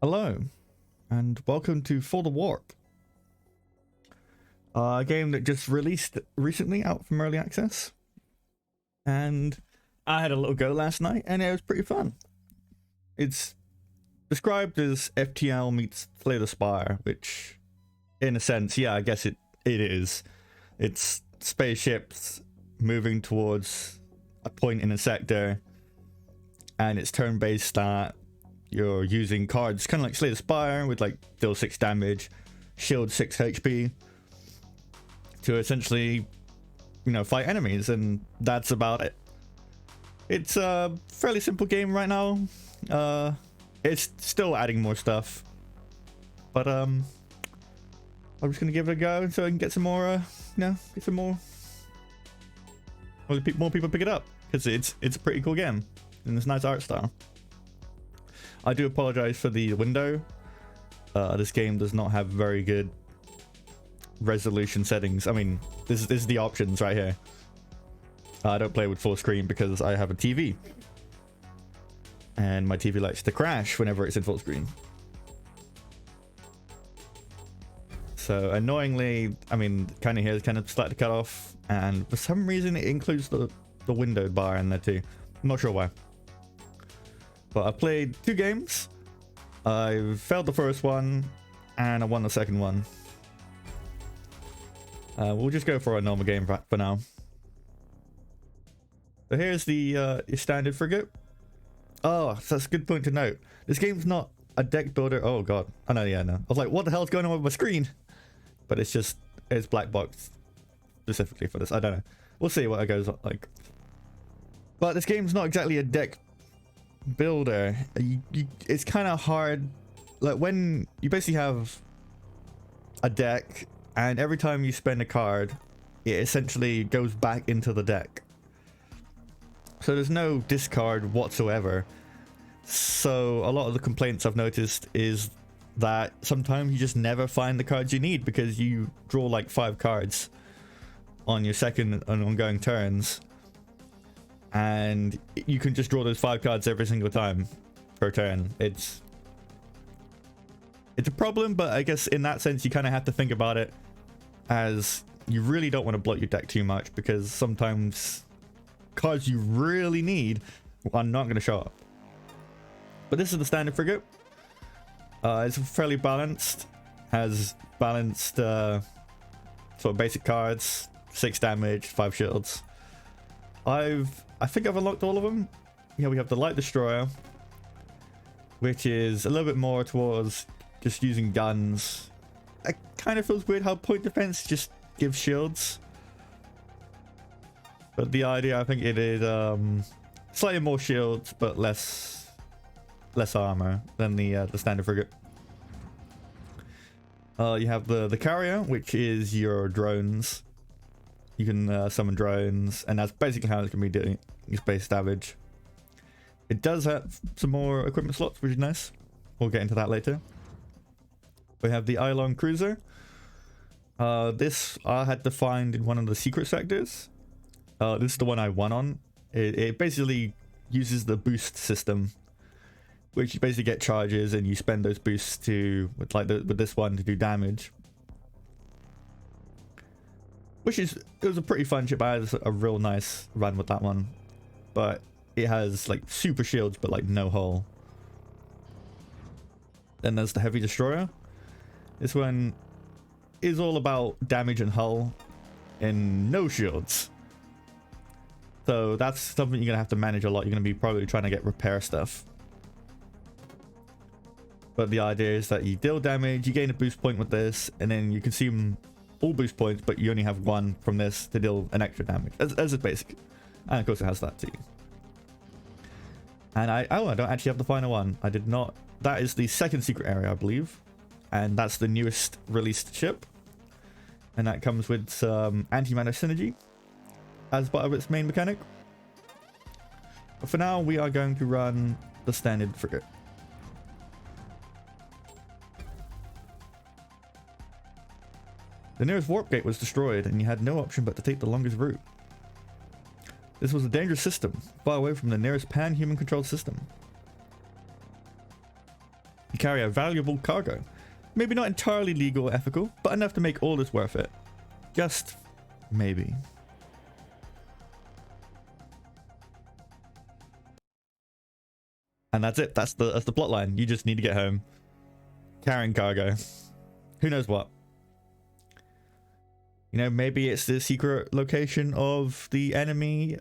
Hello, and welcome to For the Warp, a game that just released recently out from early access, and I had a little go last night, and it was pretty fun. It's described as FTL meets Slay the Spire, which, in a sense, yeah, I guess it is. It's spaceships moving towards a point in a sector, and it's turn-based stat. You're using cards kind of like Slay the Spire with like deal 6 damage, shield 6 HP to essentially, fight enemies, and that's about it. It's a fairly simple game right now. It's still adding more stuff, but I'm just gonna give it a go so I can get some more, more people pick it up, because it's a pretty cool game and it's nice art style. I do apologize for the window. This game does not have very good resolution settings. I mean, this is the options right here. I don't play with full screen because I have a TV, and my TV likes to crash whenever it's in full screen. So annoyingly, I mean, kind of here is kind of starting to cut off, and for some reason it includes the windowed bar in there too. I'm not sure why. But I played 2 games. I failed the first one, and I won the second one. We'll just go for a normal game for now. So here's the standard frigate. Oh, that's a good point to note. This game's not a deck builder. Oh god. Oh no, yeah, no. I was like, what the hell's going on with my screen? But it's black box specifically for this. I don't know. We'll see what it goes like. But this game's not exactly a deck builder. It's kind of hard, like when you basically have a deck, and every time you spend a card, it essentially goes back into the deck. So there's no discard whatsoever. So a lot of the complaints I've noticed is that sometimes you just never find the cards you need because you draw like 5 cards on your second and ongoing turns, and you can just draw those 5 cards every single time per turn. It's a problem, but I guess in that sense you kind of have to think about it as you really don't want to bloat your deck too much, because sometimes cards you really need are not going to show up. But this is the standard frigate. It's fairly balanced, has balanced sort of basic cards, 6 damage, 5 shields. I think I've unlocked all of them. Yeah, we have the Light Destroyer, which is a little bit more towards just using guns. It kind of feels weird how point defense just gives shields, but the idea, I think it is slightly more shields but less armor than the standard frigate. You have the carrier, which is your drones. You can summon drones, and that's basically how it's going to be doing your base damage. It does have some more equipment slots, which is nice. We'll get into that later. We have the Eairly cruiser. This I had to find in one of the secret sectors. This is the one I won on. It basically uses the boost system, which you basically get charges and you spend those boosts to, with this one, to do damage. It was a pretty fun ship. I had a real nice run with that one, but it has like super shields but like no hull. Then there's the heavy destroyer. This one is all about damage and hull and no shields. So that's something you're gonna have to manage a lot. You're gonna be probably trying to get repair stuff. But the idea is that you deal damage, you gain a boost point with this, and then you consume all boost points, but you only have 1 from this to deal an extra damage as a basic. And of course it has that too. And I don't actually have the final one. I did not. That is the second secret area, I believe, and that's the newest released ship, and that comes with some antimatter synergy as part of its main mechanic. But for now we are going to run the standard frigate. The nearest warp gate was destroyed, and you had no option but to take the longest route. This was a dangerous system, far away from the nearest pan-human controlled system. You carry a valuable cargo. Maybe not entirely legal or ethical, but enough to make all this worth it. Just maybe. And that's it. That's the plot line. You just need to get home. Carrying cargo. Who knows what? You know, maybe it's the secret location of the enemy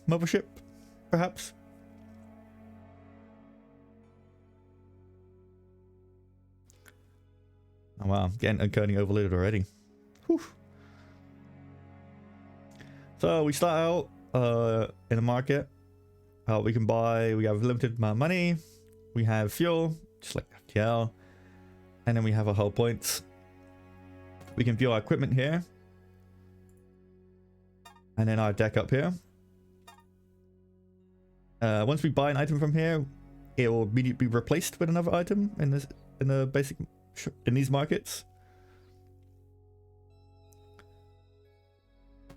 mothership, perhaps. Oh wow, getting unconing overloaded already. Whew. So we start out in the market. We can buy, we have a limited amount of money. We have fuel, just like FTL. And then we have our hull points. We can view our equipment here. And then our deck up here. Once we buy an item from here, it will immediately be replaced with another item in these markets.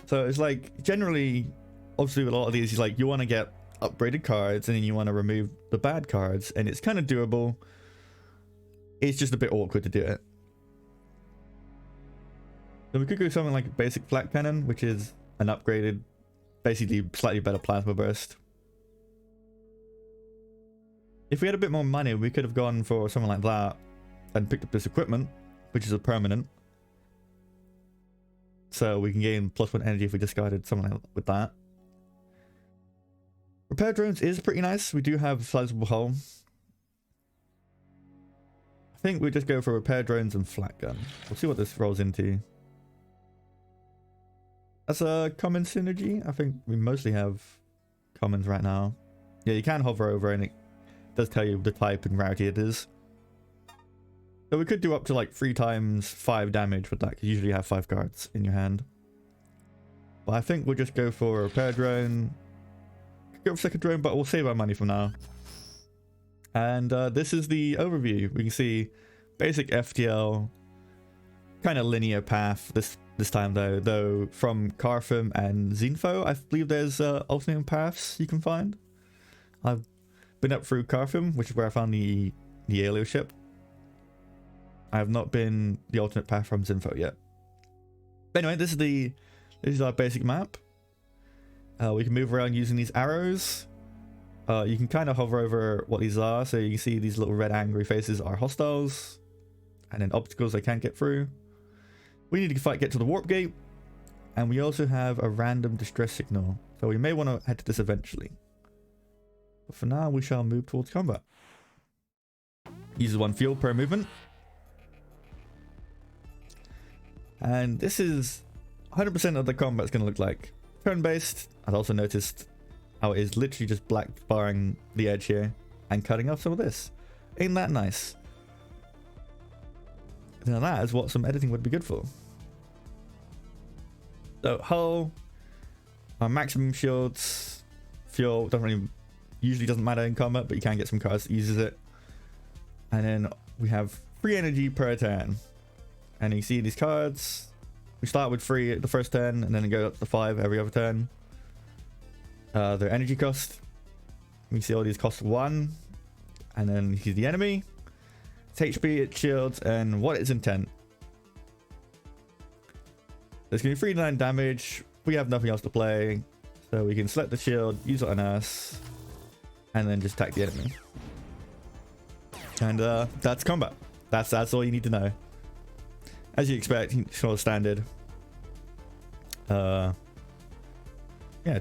So it's like generally, obviously with a lot of these, like you want to get upgraded cards and then you want to remove the bad cards, and it's kind of doable. It's just a bit awkward to do it. So we could go something like a basic flat cannon, which is an upgraded, basically slightly better plasma burst. If we had a bit more money, we could have gone for something like that and picked up this equipment, which is a permanent. So we can gain +1 energy if we discarded something with that. Repair drones is pretty nice. We do have a sizable hull. I think we just go for repair drones and flat gun. We'll see what this rolls into. That's a common synergy. I think we mostly have commons right now. Yeah, you can hover over and it does tell you the type and rarity it is. So we could do up to like 3 times 5 damage with that, because usually you have 5 cards in your hand. But I think we'll just go for a repair drone. Could go for second drone, but we'll save our money for now. And this is the overview. We can see basic FTL, kind of linear path this time though from Cartham and Zenfo. I believe there's alternate paths you can find. I've been up through Cartham, which is where I found the eairly ship. I have not been the alternate path from Zenfo yet. Anyway, this is our basic map. We can move around using these arrows. You can kind of hover over what these are, so you can see these little red angry faces are hostiles, and then obstacles they can't get through. We need to get to the warp gate, and we also have a random distress signal, so we may want to head to this eventually. But for now, we shall move towards combat. Uses 1 fuel per movement. And this is 100% of the combat's going to look like. Turn-based. I've also noticed how it is literally just black barring the edge here and cutting off some of this. Ain't that nice? Now that is what some editing would be good for. So hull, our maximum shields, fuel usually doesn't matter in combat, but you can get some cards that uses it. And then we have 3 energy per turn. And you see these cards. We start with 3 at the first turn, and then go up to 5 every other turn. Their energy cost. We see all these cost 1. And then you see the enemy. Its HP, its shields, and what its intent. There's going to be 3 to 9 damage. We have nothing else to play, so we can select the shield, use it on us, and then just attack the enemy. And that's combat. That's all you need to know. As you expect, sort of standard. Yeah,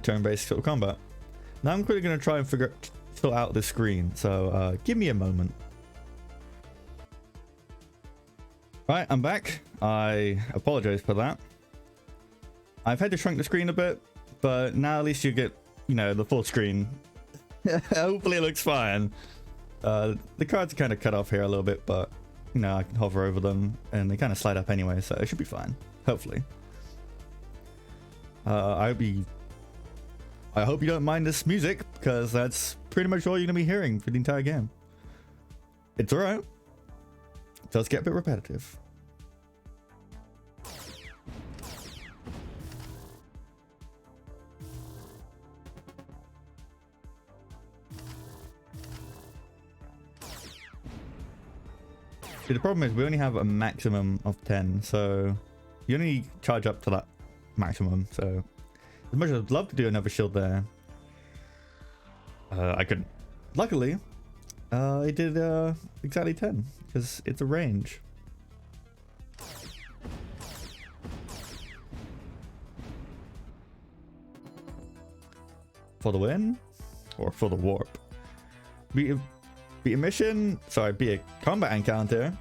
turn-based sort of combat. Now I'm quickly going to try and sort out this screen, so give me a moment. Right, I'm back. I apologize for that. I've had to shrink the screen a bit, but now at least you get, you know, the full screen. Hopefully it looks fine. The cards are kind of cut off here a little bit, but, you know, I can hover over them and they kind of slide up anyway, so it should be fine. Hopefully. I hope you don't mind this music, because that's pretty much all you're going to be hearing for the entire game. It's alright. It does get a bit repetitive. See, the problem is we only have a maximum of 10, so you only charge up to that maximum. So as much as I'd love to do another shield there, I couldn't. Luckily, it did exactly 10 because it's a range. For the win or for the warp? Be a mission, sorry, be a combat encounter.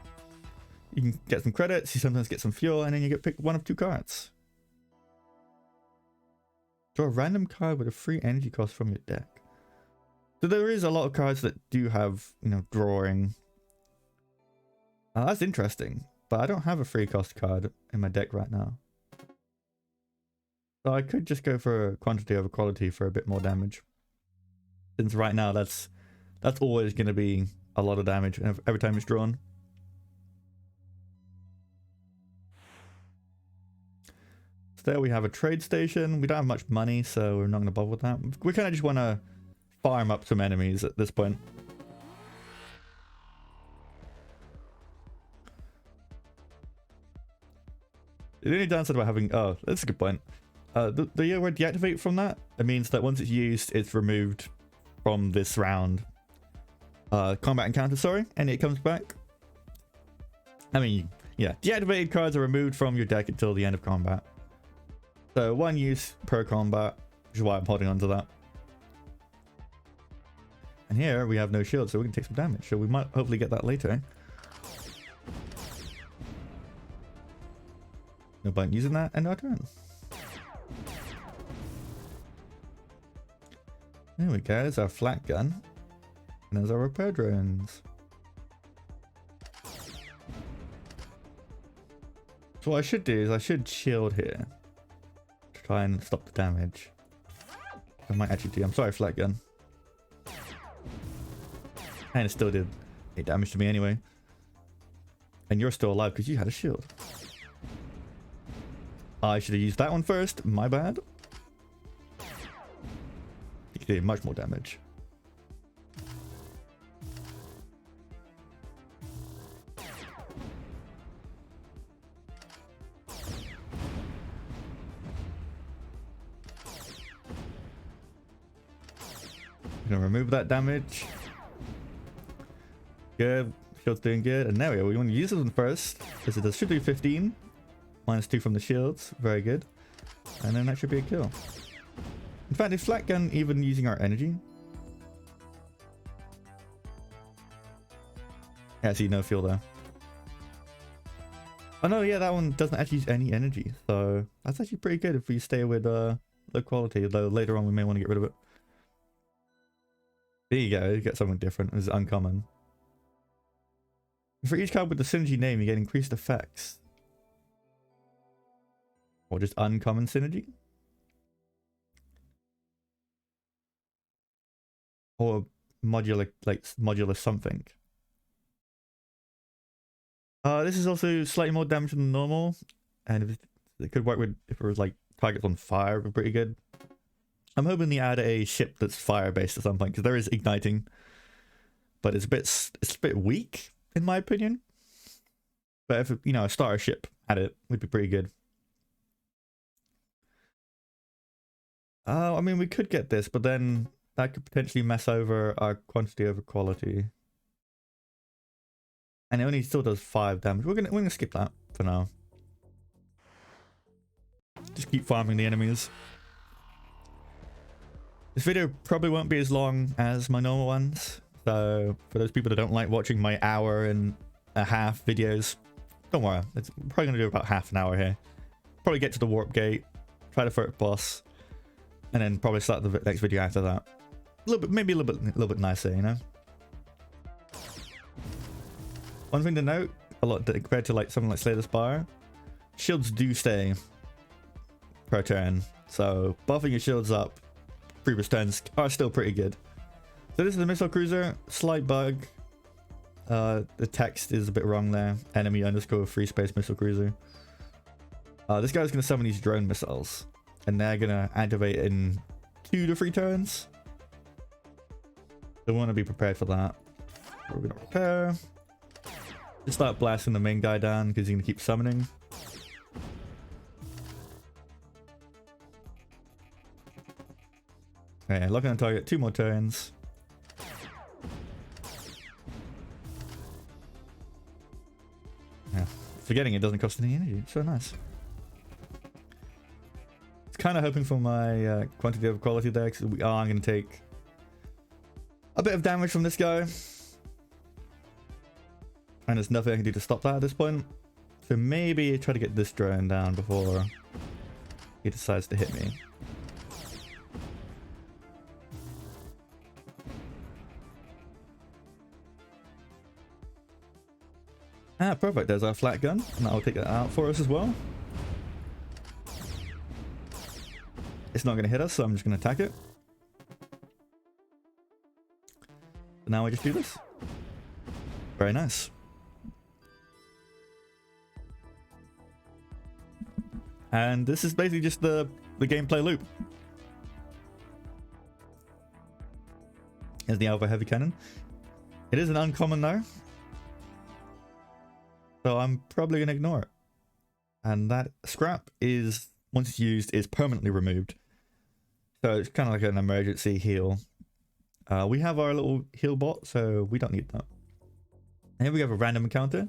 You can get some credits, you sometimes get some fuel, and then you get picked one of 2 cards. Draw a random card with a free energy cost from your deck. So there is a lot of cards that do have, you know, drawing. That's interesting, but I don't have a free cost card in my deck right now. So I could just go for quantity over quality for a bit more damage. Since right now that's always going to be a lot of damage every time it's drawn. So there we have a trade station. We don't have much money, so we're not going to bother with that. We kind of just want to farm up some enemies at this point. The only downside about having... Oh, that's a good point. The word deactivate from that, it means that once it's used, it's removed from this round. Combat encounter, sorry, and it comes back. I mean, yeah, deactivated cards are removed from your deck until the end of combat. So 1 use per combat, which is why I'm holding on to that. And here we have no shield, so we can take some damage. So we might hopefully get that later. No point using that, and our turn. There we go, there's our flat gun. And there's our repair drones. So what I should do is I should shield here. To try and stop the damage. I might actually do, I'm sorry, flat gun. And it still did 8 damage to me anyway. And you're still alive because you had a shield. I should have used that one first, my bad. You did much more damage. Gonna remove that damage. Good, shield's doing good, and there we go. We want to use this one first because it should do 15 minus 2 from the shields. Very good, and then that should be a kill. In fact, is flat gun even using our energy? Yeah, see, no fuel there. Oh no, yeah, that one doesn't actually use any energy, so that's actually pretty good if we stay with low quality. Though later on we may want to get rid of it. There you go, you get something different. This is uncommon. For each card with the synergy name, you get increased effects. Or just uncommon synergy? Or modular, like modular something. This is also slightly more damage than normal. And it could work with if it was like targets on fire, but pretty good. I'm hoping they add a ship that's fire based at some point because there is igniting, but it's a bit weak in my opinion. But if you know a starter ship had it, would be pretty good. I mean we could get this, but then that could potentially mess over our quantity over quality, and it only still does 5 damage. We're gonna skip that for now. Just keep farming the enemies. This video probably won't be as long as my normal ones, so for those people that don't like watching my 1.5 hour videos, don't worry, it's probably going to do about half an hour here. Probably get to the warp gate, try the first boss, and then probably start the next video after that. A little bit, maybe a little bit nicer, you know? One thing to note, a lot compared to like something like Slay the Spire, shields do stay per turn, so buffing your shields up previous turns are still pretty good. So this is a missile cruiser. Slight bug. The text is a bit wrong there. Enemy _ free space missile cruiser. This guy's going to summon these drone missiles. And they're going to activate in 2 to 3 turns. So we want to be prepared for that. We're going to repair. Just start blasting the main guy down because he's gonna keep summoning. Okay, locking on target, 2 more turns. Yeah, forgetting it doesn't cost any energy. So nice. It's kind of hoping for my quantity of quality there because we are going to take a bit of damage from this guy. And there's nothing I can do to stop that at this point. So maybe try to get this drone down before he decides to hit me. Ah, perfect. There's our flat gun. And that'll take that out for us as well. It's not going to hit us, so I'm just going to attack it. Now I just do this. Very nice. And this is basically just the gameplay loop. Here's the Alpha Heavy Cannon. It is an uncommon though. So I'm probably going to ignore it. And that scrap is, once it's used, is permanently removed. So it's kind of like an emergency heal. We have our little heal bot, so we don't need that. And here we have a random encounter.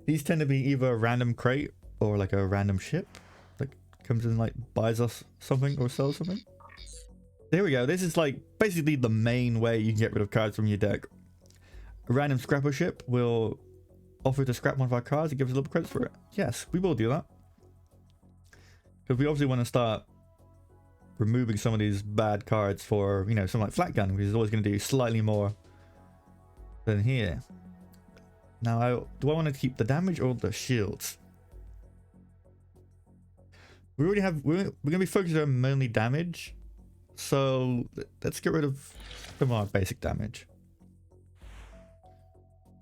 These tend to be either a random crate or like a random ship that comes in, like buys us something or sells something. There we go. This is like basically the main way you can get rid of cards from your deck. A random scrapper ship will offer to scrap one of our cards. It gives us a little credits for it. Yes, we will do that. Because we obviously want to start removing some of these bad cards for, you know, something like Flat Gun, which is always going to do slightly more than here. Now, do I want to keep the damage or the shields? We already have, we're going to be focused on mainly damage. So let's get rid of some of our basic damage.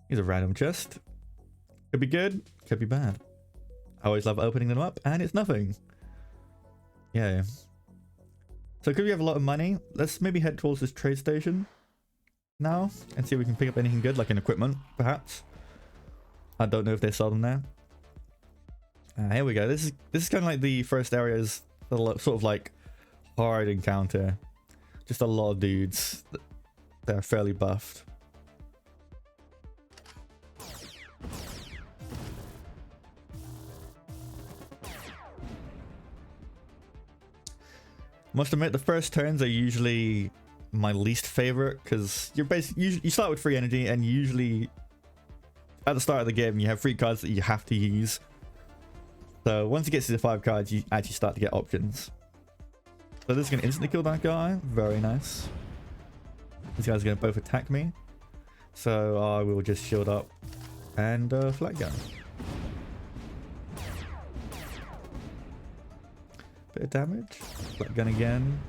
Here's a random chest. Could be good, could be bad. I always love opening them up, and it's nothing. Yeah. So because we have a lot of money, let's maybe head towards this trade station now and see if we can pick up anything good, like an equipment, perhaps. I don't know if they sell them there. Here we go. This is kind of like the first area's sort of like hard encounter. Just a lot of dudes that are fairly buffed. Must admit, the first turns are usually my least favorite because you're basically you start with free energy, and usually at the start of the game you have free cards that you have to use. So once it gets to the 5 cards, you actually start to get options. So this is going to instantly kill that guy. Very nice. These guys are going to both attack me, so I will just shield up and flat gun. Bit of damage. Flat gun again.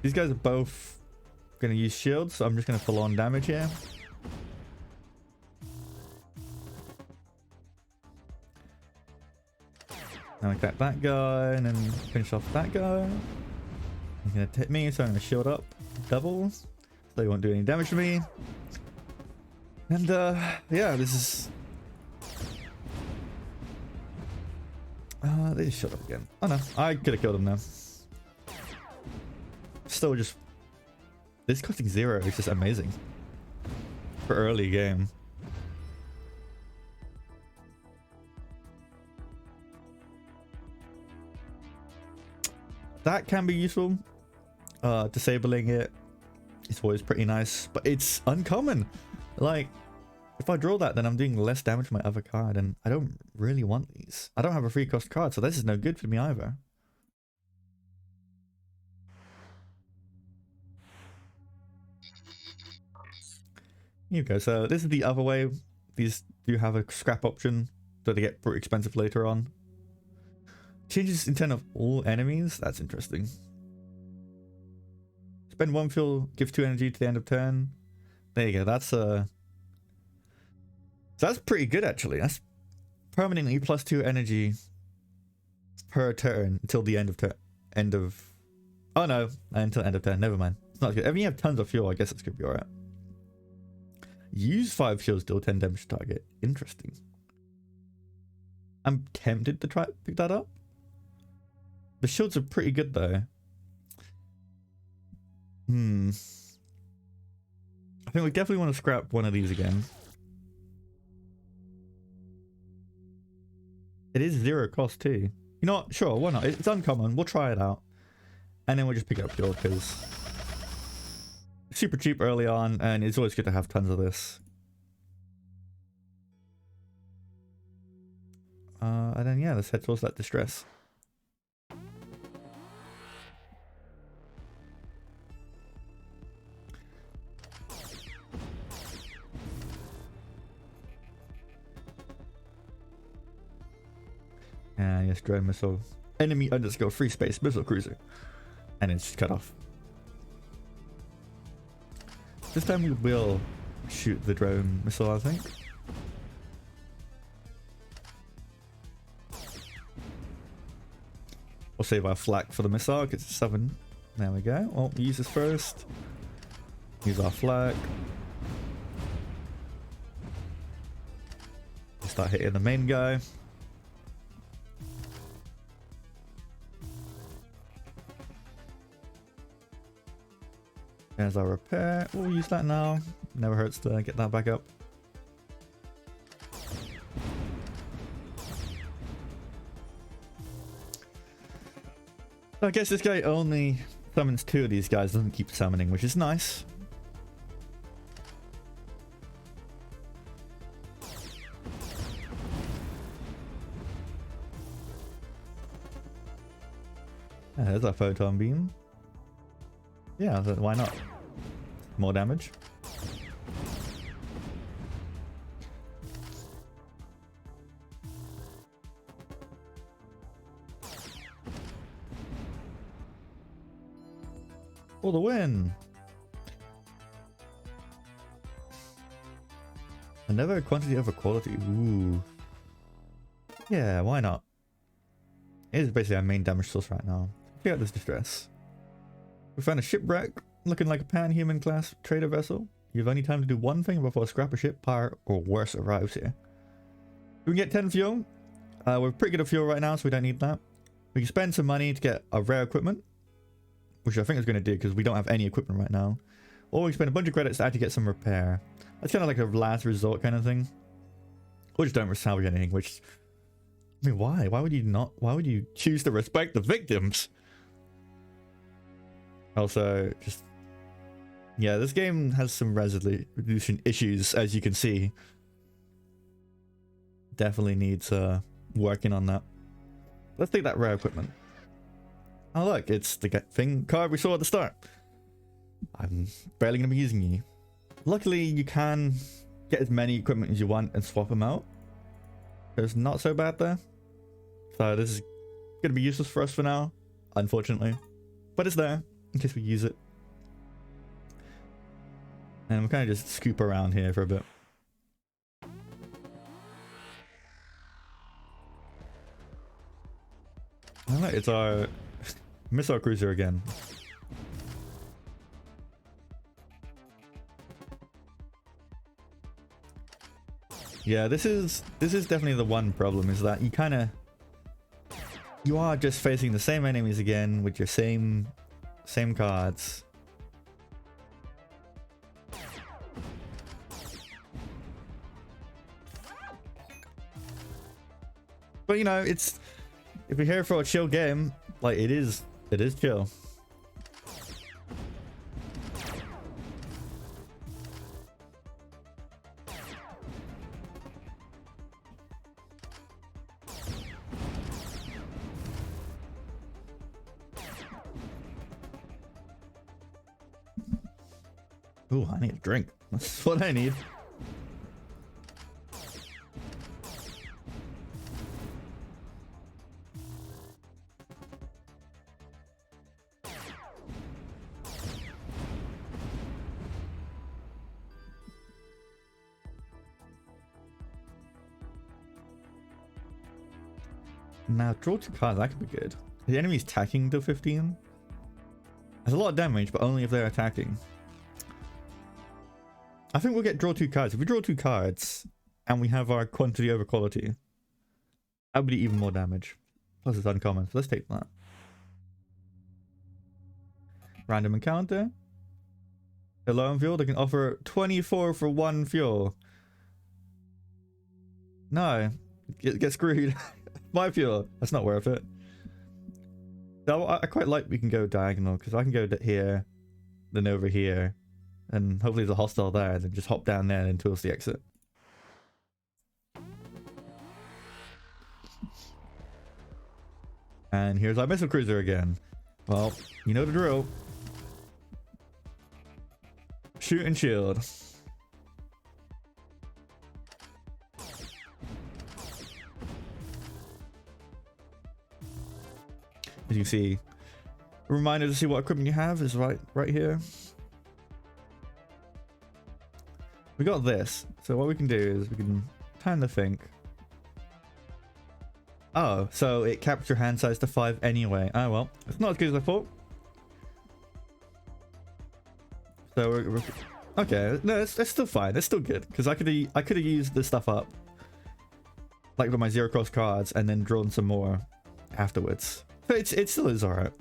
These guys are both going to use shields, so I'm just going to full on damage here. Now attack that guy and then finish off that guy. He's going to hit me, so I'm going to shield up double, so he won't do any damage to me. And yeah, this is... they just shut up again. Oh no, I could have killed him now. Still just... This costing 0 is just amazing. For early game. That can be useful. Disabling it is always pretty nice, but it's uncommon. Like, if I draw that, then I'm doing less damage to my other card, and I don't really want these. I don't have a free cost card, so this is no good for me either. Here you go. So this is the other way. These do have a scrap option, so they get pretty expensive later on. Changes intent of all enemies. That's interesting. Spend 1 fuel, give 2 energy to the end of turn. There you go. That's that's pretty good actually. That's permanently plus 2 energy per turn until the end of oh no, until end of turn. Never mind. It's not good. If you have tons of fuel, I guess it's gonna be alright. Use 5 shields, deal 10 damage to target. Interesting. I'm tempted to try to pick that up. The shields are pretty good though. I think we definitely want to scrap one of these again. It is 0 cost too. You know what? Sure, why not? It's uncommon. We'll try it out. And then we'll just pick it up pure because it's super cheap early on and it's always good to have tons of this. And then yeah, let's head towards that distress. And yes, drone missile. Enemy underscore free space missile cruiser. And it's cut off. This time we will shoot the drone missile, I think. We'll save our flak for the missile because it's 7. There we go. Oh, use this first. Use our flak. Start hitting the main guy. There's our repair. We'll use that now. Never hurts to get that back up. I guess this guy only summons 2 of these guys, doesn't keep summoning, which is nice. There's our photon beam. Yeah, why not? More damage. For the win! And never quantity over quality. Ooh. Yeah, why not? It is basically our main damage source right now. Check out this distress. We found a shipwreck looking like a pan-human class trader vessel. You have only time to do one thing before a scrap of ship, pirate, or worse arrives here. We can get 10 fuel. We're pretty good at fuel right now, so we don't need that. We can spend some money to get a rare equipment, which I think is going to do because we don't have any equipment right now. Or we spend a bunch of credits to actually get some repair. That's kind of like a last resort kind of thing. Or just don't salvage anything, which... I mean, why? Why would you not? Why would you choose to respect the victims? Also, just... yeah, this game has some resolution issues, as you can see. Definitely needs working on that. Let's take that rare equipment. Oh look, it's the card we saw at the start. I'm barely going to be using you. Luckily, you can get as many equipment as you want and swap them out. It's not so bad there. So this is going to be useless for us for now, unfortunately. But it's there, in case we use it. And we'll kind of just scoop around here for a bit. Oh, it's our missile cruiser again. Yeah, this is definitely the one problem, is that you are just facing the same enemies again with your same cards. But you know, if you're here for a chill game, like it is chill. Ooh, I need a drink. That's what I need. Now, draw 2 cards, that could be good. The enemy's attacking to 15. That's a lot of damage, but only if they're attacking. I think we'll get draw 2 cards. If we draw 2 cards and we have our quantity over quality, that would be even more damage. Plus it's uncommon, so let's take that. Random encounter. Low on fuel, they can offer 24 for 1 fuel. No, get screwed. My fuel, that's not worth it. So I quite like we can go diagonal, because I can go here, then over here, and hopefully there's a hostile there, and then just hop down there and towards the exit. And here's our missile cruiser again. Well, you know the drill. Shoot and shield. As you see, a reminder to see what equipment you have is right here. We got this. So what we can do is we can time the think. Oh, so it caps your hand size to 5 anyway. Oh well, it's not as good as I thought. So we're okay. No, it's still fine. It's still good because I could have used this stuff up, like with my 0 cost cards, and then drawn some more afterwards. So it still is alright.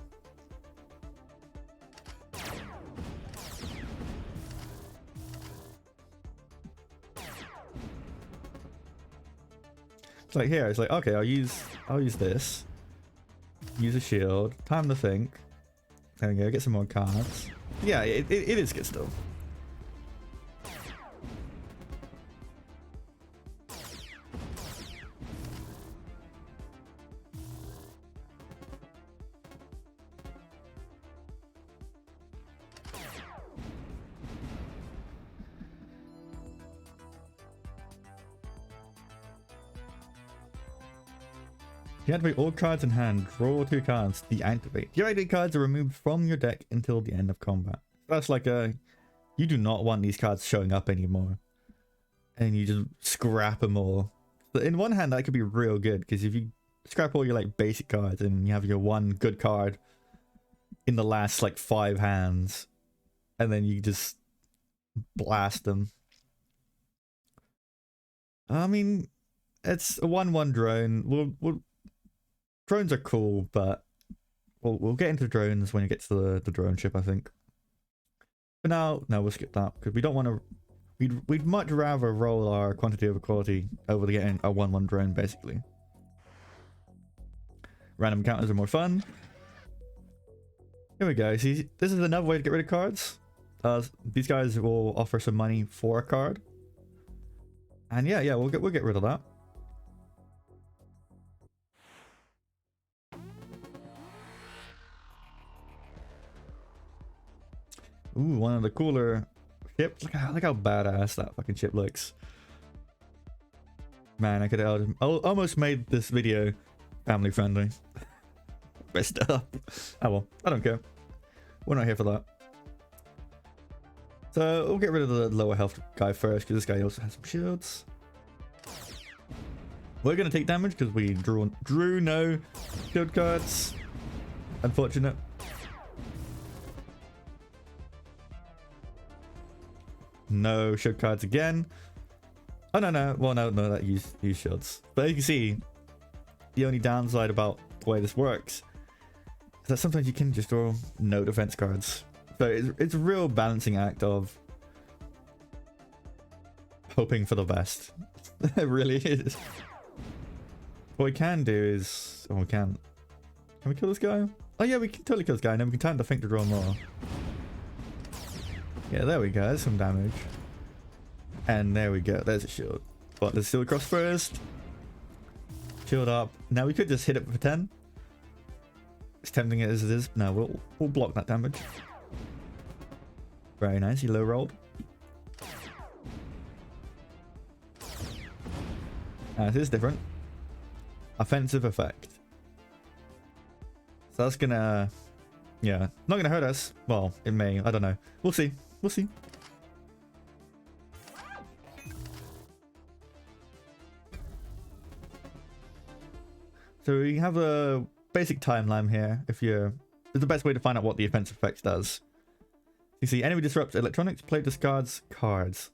It's like here. It's like okay, I'll use this. Use a shield. Time to think. There we go. Get some more cards. Yeah, it is good still. Deactivate all cards in hand. Draw 2 cards. Deactivate. Deactivate cards are removed from your deck until the end of combat. That's like a... You do not want these cards showing up anymore. And you just scrap them all. But in one hand, that could be real good. Because if you scrap all your like basic cards and you have your one good card in the last like 5 hands. And then you just blast them. I mean, it's a 1/1 drone. Drones are cool, but we'll get into drones when you get to the drone ship, I think. But now, no, we'll skip that because we don't want to. We'd much rather roll our quantity over quality over to getting a 1/1 drone, basically. Random encounters are more fun. Here we go. See, this is another way to get rid of cards. These guys will offer some money for a card, and yeah, we'll get rid of that. Ooh, one of the cooler ships. Look how badass that fucking ship looks. Man, I could have almost made this video family friendly. Messed up. Oh well, I don't care. We're not here for that. So we'll get rid of the lower health guy first because this guy also has some shields. We're gonna take damage because we drew no shield cards. Unfortunate. No shield cards again. Oh no. Well no, that use shields. But as you can see, the only downside about the way this works is that sometimes you can just draw no defense cards. So it's a real balancing act of hoping for the best. It really is. What we can do is... Oh, we can't. Can we kill this guy? Oh yeah, we can totally kill this guy, and then we can time to think to draw more. Yeah, there we go. There's some damage. And there we go. There's a shield. But let's shield across first. Shield up. Now we could just hit it for 10. It's tempting as it is. No, we'll block that damage. Very nice. You low rolled. This is different. Offensive effect. So that's gonna... Yeah, not gonna hurt us. Well, it may. I don't know. We'll see. We'll see. So we have a basic timeline here. It's the best way to find out what the offensive effect does. You see, enemy disrupts electronics, play discards cards.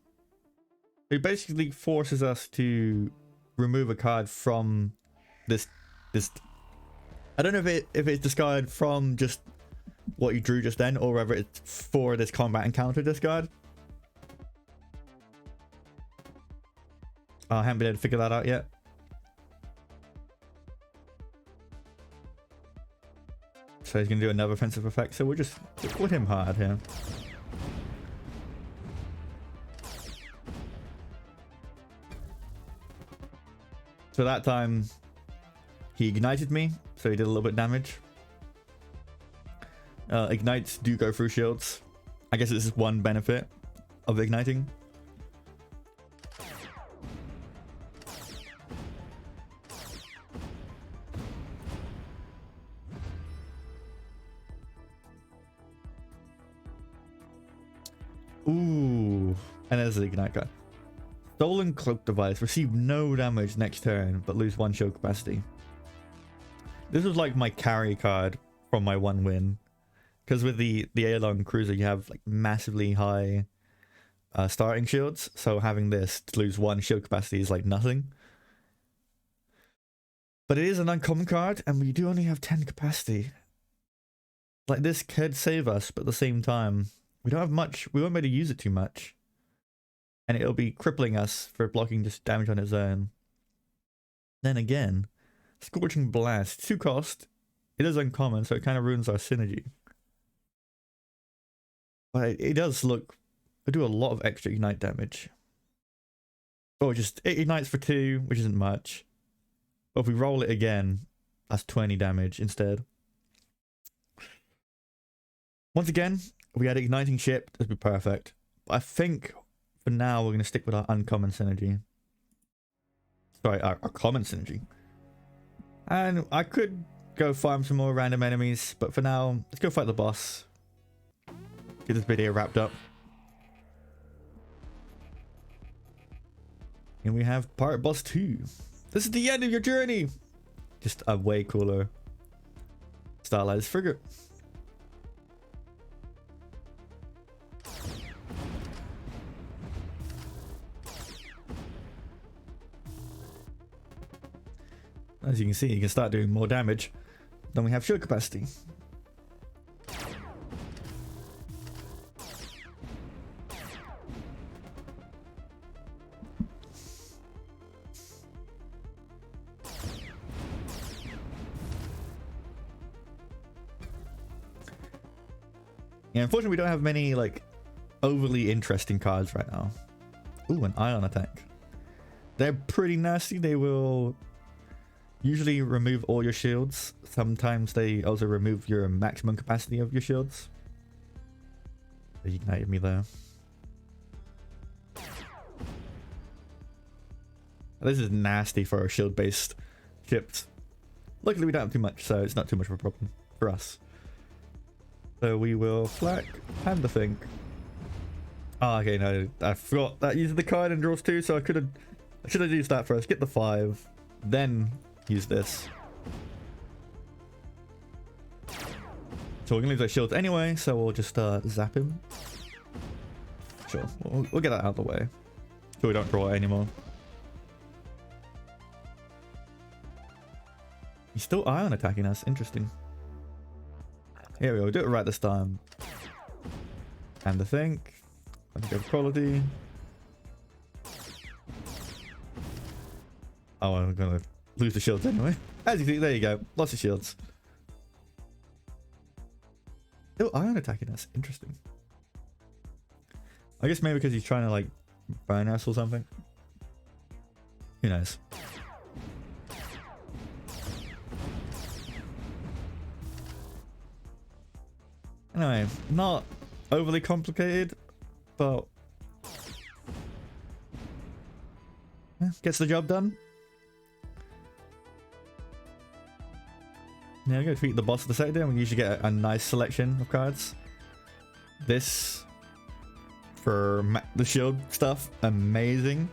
It basically forces us to remove a card from this. I don't know if it's discarded from just what you drew just then, or whether it's for this combat encounter discard. I haven't been able to figure that out yet. So he's gonna do another offensive effect. So we'll just put him hard here. So that time he ignited me, so he did a little bit of damage. Ignites do go through shields. I guess this is one benefit of igniting. Ooh, and there's the ignite guy. Stolen cloak device. Receive no damage next turn, but lose 1 shield capacity. This was like my carry card from my 1 win. Because with the Airlong Cruiser, you have like massively high starting shields. So having this to lose 1 shield capacity is like nothing. But it is an uncommon card, and we do only have 10 capacity. Like, this could save us, but at the same time, we don't have much. We won't be able to use it too much. And it'll be crippling us for blocking just damage on its own. Then again, Scorching Blast, 2 cost. It is uncommon, so it kind of ruins our synergy. But it does look... I do a lot of extra ignite damage. Or just, it ignites for 2, which isn't much. But if we roll it again, that's 20 damage instead. Once again, if we had igniting ship, that'd be perfect. But I think for now we're going to stick with our uncommon synergy. Sorry, our common synergy. And I could go farm some more random enemies, but for now, let's go fight the boss. Get this video wrapped up. And we have Pirate Boss 2. This is the end of your journey! Just a way cooler stylized frigate. As you can see, you can start doing more damage. Then we have shield capacity. Yeah, unfortunately we don't have many like overly interesting cards right now. Ooh, an ion attack. They're pretty nasty. They will usually remove all your shields. Sometimes they also remove your maximum capacity of your shields. They ignited me there. This is nasty for our shield-based ships. Luckily we don't have too much, so it's not too much of a problem for us. So we will flak and I think. Oh, okay, no, I forgot that uses the card and draws 2, so I should have used that first. Get the 5, then use this. So we're gonna lose our shields anyway, so we'll just zap him. Sure, we'll get that out of the way so we don't draw it anymore. He's still ion attacking us. Interesting. Here we go. We'll do it right this time. And I think. Let's go quality. Oh, I'm gonna lose the shields anyway. As you see, there you go. Lots of shields. Still ion attacking us. Interesting. I guess maybe because he's trying to like burn us or something. Who knows? Anyway, not overly complicated, but yeah, gets the job done. Yeah, I'm going to defeat the boss of the sector, and we usually get a nice selection of cards. This, for the shield stuff, amazing.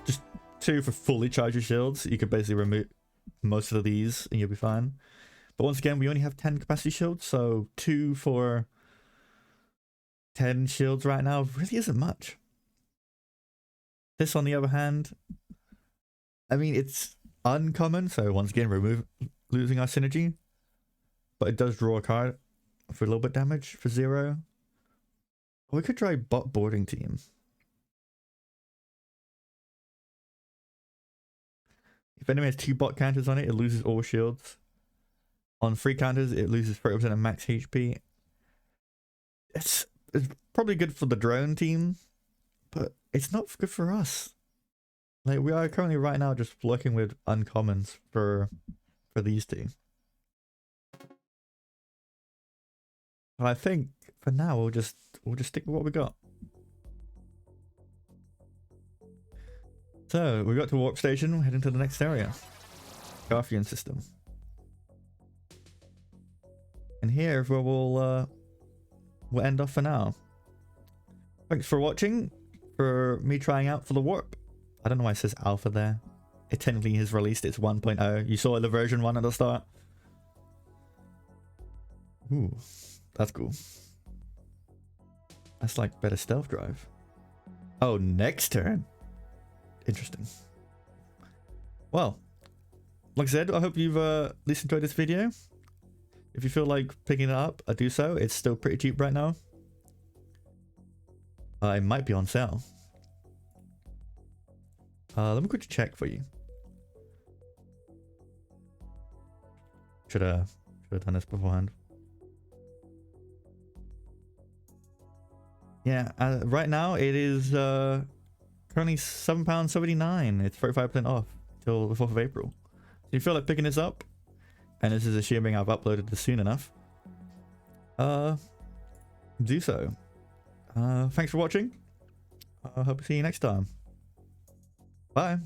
Just 2 for fully charged shields. You could basically remove most of these and you'll be fine. But once again, we only have 10 capacity shields, so 2 for 10 shields right now really isn't much. This, on the other hand, I mean, it's uncommon, so once again, losing our synergy. But it does draw a card for a little bit damage for 0. We could try bot boarding team. If enemy has 2 bot counters on it, it loses all shields. On 3 counters, it loses 30% of max HP. It's probably good for the drone team, but it's not good for us. Like, we are currently right now just working with uncommons for these two. I think for now we'll just stick with what we got. So we got to warp station, we're heading to the next area. Garfian system. And here is where we'll end off for now. Thanks for watching, for me trying out for the warp. I don't know why it says alpha there. It technically has released its 1.0. You saw the version 1 at the start. Ooh, that's cool. That's like better stealth drive. Oh, next turn. Interesting. Well, like I said, I hope you've at least enjoyed this video. If you feel like picking it up, do so. It's still pretty cheap right now. It might be on sale. Let me quickly check for you. Should have done this beforehand. Yeah, right now it is currently £7.79. It's 35% off till the 4th of April. So if you feel like picking this up, and this is assuming I've uploaded this soon enough, do so. Thanks for watching. I hope to see you next time. Bye.